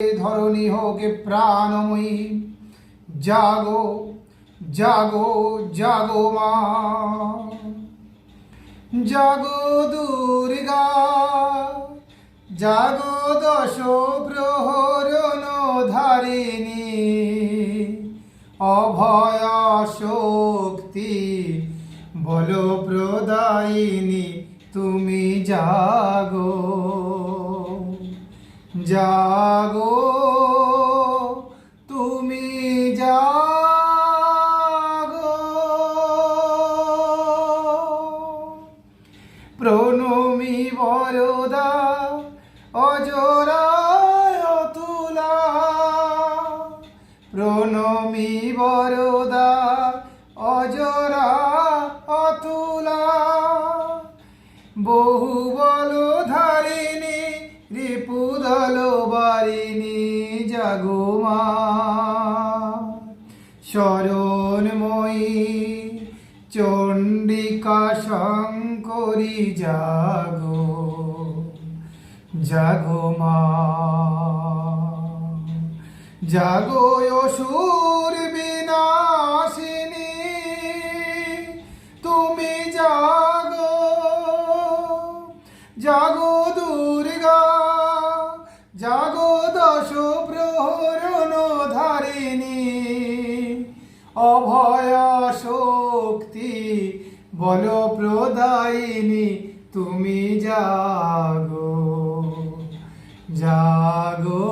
ধরণী হোক প্রাণময়ী, জাগো জাগো জাগো মা, জাগো দুর্গা, জাগো দশ প্রহরণ ধারিণী, অভয়া শক্তি বল প্রদায়িনী, তুমি জাগো জাগো, তুমি জাগো। প্রণমী বরদা অজরায় অতুলা, প্রণমী বরদা অজরা অতুলা, বহু বল ধারিণী রিপুদল বারিণী, জাগো মা। শরণময়ী চণ্ডিকা শঙ্করী, জাগো জাগো মা, জাগো অসুর বিনাশিনী, তুমি জাগো জাগো দুর্গা, জাগো দশ প্রহরণ ধারিণী, অভয়া শক্তি বল প্রদায়িনী, তুমি জাগো জাগো,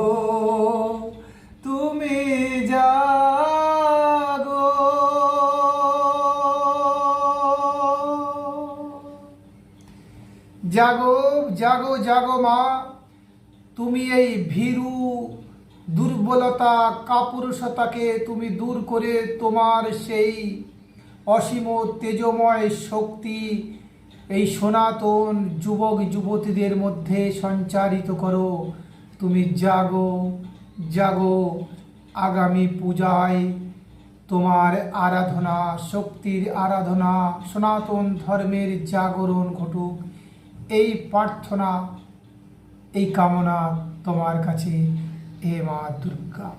তুমি জাগো। জাগো জাগো জাগো মা, তুমি এই ভীরু দুর্বলতা কাপুরুষতাকে তুমি দূর করে তোমার সেই অসীম তেজময় শক্তি এই সনাতন যুবক যুবতীদের মধ্যে সঞ্চারিত করো। তুমি জাগো জাগো, আগামী পূজায় তোমার আরাধনা, শক্তির আরাধনা, সনাতন ধর্মের জাগরণ ঘটুক, এই প্রার্থনা, এই কামনা তোমার কাছে, হে মা দুর্গা।